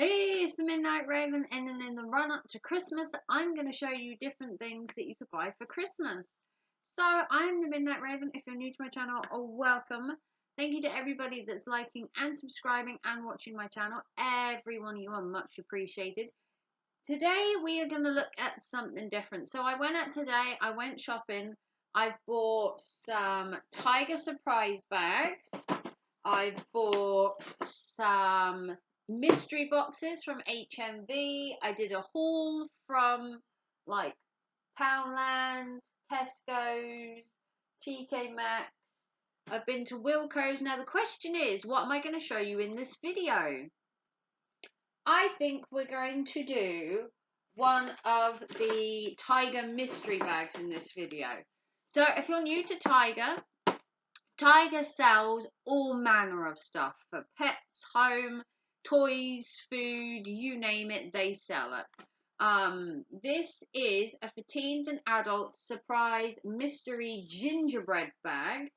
Hey, it's the Midnight Raven, and then in the run up to Christmas, I'm going to show you different things that you could buy for Christmas. So, I'm the Midnight Raven. If you're new to my channel, welcome. Thank you to everybody that's liking and subscribing and watching my channel. Every one of you are much appreciated. Today, we are going to look at something different. So, I went out today, I went shopping. I bought some Tiger Surprise bags. I bought some mystery boxes from HMV. I did a haul from like Poundland, Tesco's, TK Maxx. I've been to Wilko's. Now the question is, what am I going to show you in this video? I think we're going to do one of the Tiger mystery bags in this video. So if you're new to Tiger, Tiger sells all manner of stuff for pets, home, toys, food, you name it, they sell it. This is a for teens and adults surprise mystery gingerbread bag.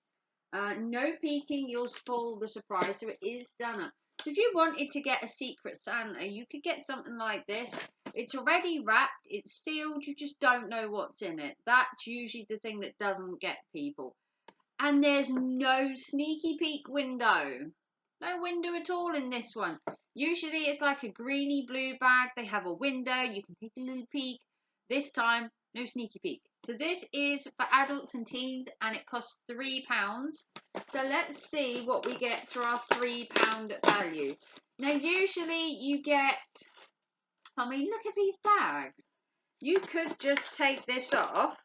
No peeking, you'll spoil the surprise, so it is done up. So if you wanted to get a Secret Santa, you could get something like this. It's already wrapped, it's sealed, you just don't know what's in it. That's usually the thing that doesn't get people. And there's no sneaky peek window. No window at all in this one. Usually it's like a greeny blue bag. They have a window. You can take a little peek. This time, no sneaky peek. So this is for adults and teens and it costs £3. So let's see what we get through our £3 value. Now usually you get, I mean, look at these bags. You could just take this off.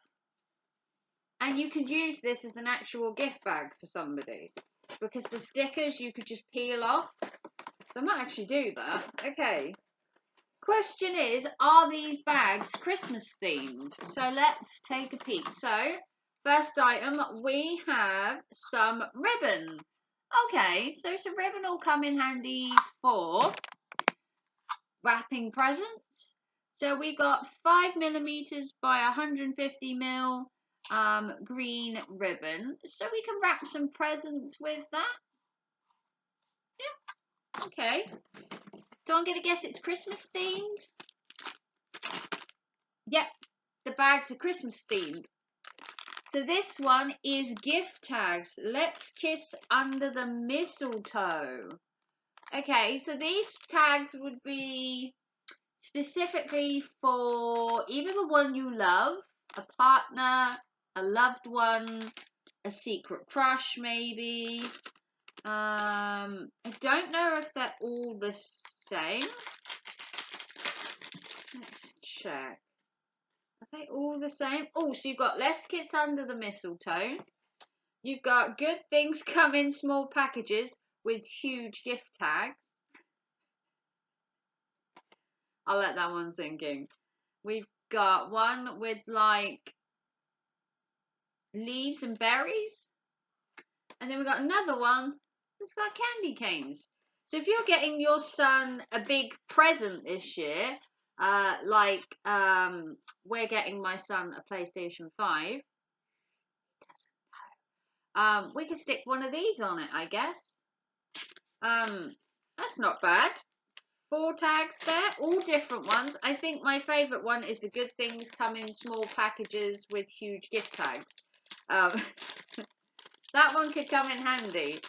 And you could use this as an actual gift bag for somebody. Because the stickers you could just peel off. So I might actually do that. Okay. Question is, are these bags Christmas themed? So let's take a peek. So, first item, we have some ribbon. Okay, so some ribbon will come in handy for wrapping presents. So we've got 5mm by 150mm green ribbon, so we can wrap some presents with that. Yeah, okay. So I'm gonna guess it's Christmas themed. Yep, the bags are Christmas themed. So this one is gift tags. Let's kiss under the mistletoe. Okay, so these tags would be specifically for either the one you love, a partner, a loved one, a secret crush maybe. I don't know if they're all the same. Let's check. Are they all the same? Oh, so you've got Let's Kiss Under the Mistletoe. You've got Good Things Come in Small Packages with huge gift tags. I'll let that one sink in. We've got one with like leaves and berries. And then we've got another one that's got candy canes. So if you're getting your son a big present this year, we're getting my son a PlayStation 5. We could stick one of these on it, I guess. That's not bad. 4 tags there, all different ones. I think my favourite one is the Good Things Come in Small Packages with huge gift tags. That one could come in handy.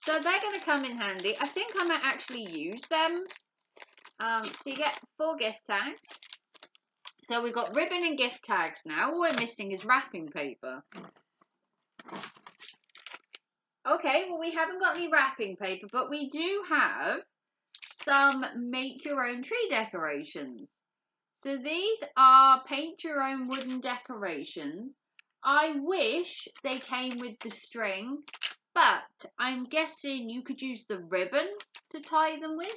So they're going to come in handy. I think I might actually use them. So you get 4 gift tags. So we've got ribbon and gift tags now. All we're missing is wrapping paper. Okay, well we haven't got any wrapping paper, but we do have some make your own tree decorations. So these are paint your own wooden decorations. I wish they came with the string, but I'm guessing you could use the ribbon to tie them with,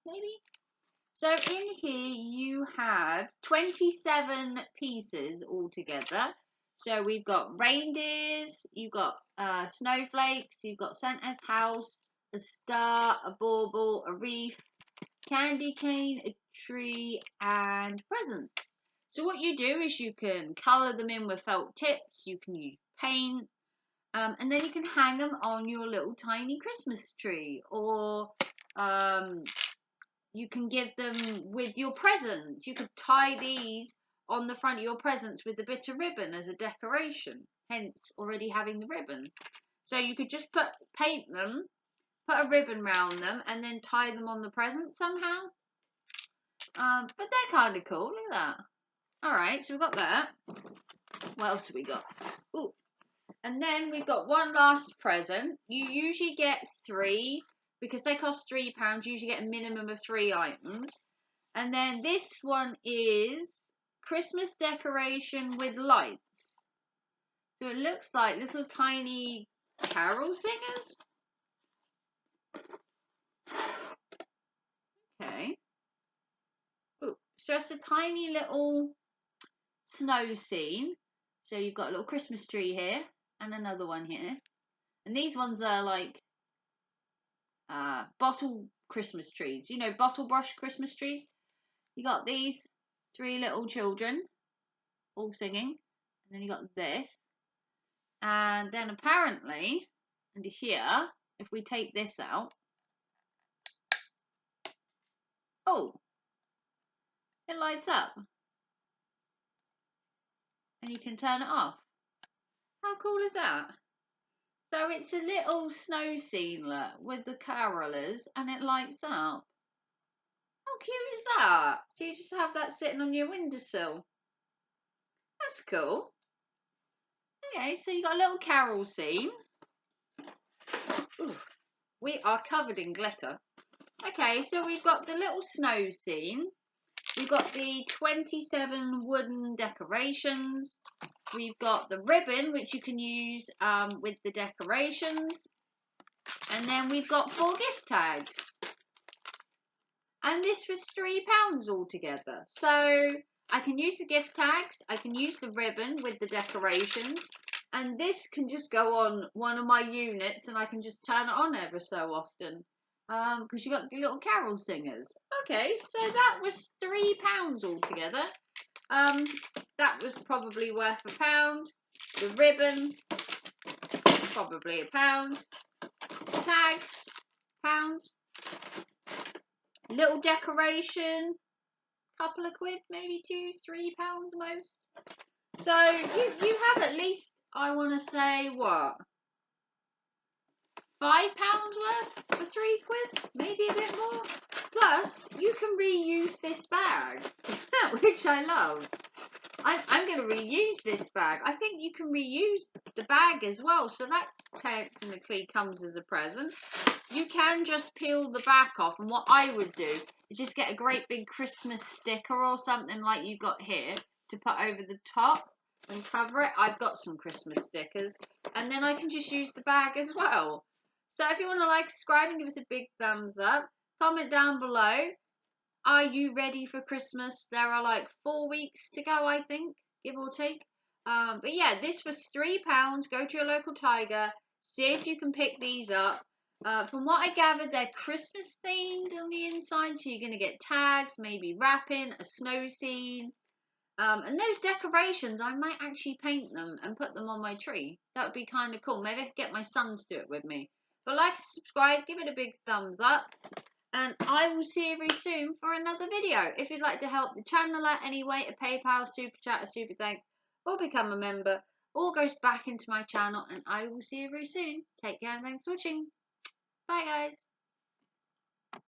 maybe. So in here you have 27 pieces altogether. So we've got reindeers, you've got snowflakes, you've got Santa's house, a star, a bauble, a wreath, candy cane, a tree, and presents. So what you do is you can colour them in with felt tips, you can use paint, and then you can hang them on your little tiny Christmas tree, or You can give them with your presents. You could tie these on the front of your presents with a bit of ribbon as a decoration, hence already having the ribbon. So you could just paint them, put a ribbon round them, and then tie them on the present somehow. But they're kind of cool. Look at that. All right, so we've got that. What else have we got? Ooh. And then we've got one last present. You usually get 3 because they cost £3. You usually get a minimum of 3 items. And then this one is Christmas decoration with lights. So it looks like little tiny carol singers. Okay. Ooh, so it's a tiny little snow scene. So you've got a little Christmas tree here and another one here. And these ones are like bottle Christmas trees. You know, bottle brush Christmas trees. You got these 3 little children all singing. And then you got this. And then apparently, under here, if we take this out, oh, it lights up. And you can turn it off. How cool is that? So it's a little snow scene, look, with the carolers, and it lights up. How cute is that? So you just have that sitting on your windowsill. That's cool. Okay, so you got a little carol scene. Ooh, we are covered in glitter. Okay, so we've got the little snow scene. We've got the 27 wooden decorations. We've got the ribbon, which you can use with the decorations. And then we've got 4 gift tags. And this was £3 altogether. So I can use the gift tags. I can use the ribbon with the decorations. And this can just go on one of my units and I can just turn it on ever so often. Because you got the little carol singers. Okay, so that was £3 altogether. That was probably worth £1. The ribbon, probably £1. Tags, £1. Little decoration, couple of quid, maybe £2, £3 most. So you have at least, I want to say, what, £5 worth for 3 quid, maybe a bit more. Plus, you can reuse this bag, which I love. I'm going to reuse this bag. I think you can reuse the bag as well, so that technically comes as a present. You can just peel the back off, and what I would do is just get a great big Christmas sticker or something like you've got here to put over the top and cover it. I've got some Christmas stickers, and then I can just use the bag as well. So if you want to like, subscribe and give us a big thumbs up, comment down below. Are you ready for Christmas? There are like 4 weeks to go, I think, give or take. But yeah, this was £3. Go to your local Tiger. See if you can pick these up. From what I gathered, they're Christmas themed on the inside. So you're going to get tags, maybe wrapping, a snow scene. And those decorations, I might actually paint them and put them on my tree. That would be kind of cool. Maybe I could get my son to do it with me. But like, subscribe, give it a big thumbs up. And I will see you very soon for another video. If you'd like to help the channel out anyway, a PayPal, Super Chat, a Super Thanks, or become a member, all goes back into my channel. And I will see you very soon. Take care and thanks for watching. Bye guys.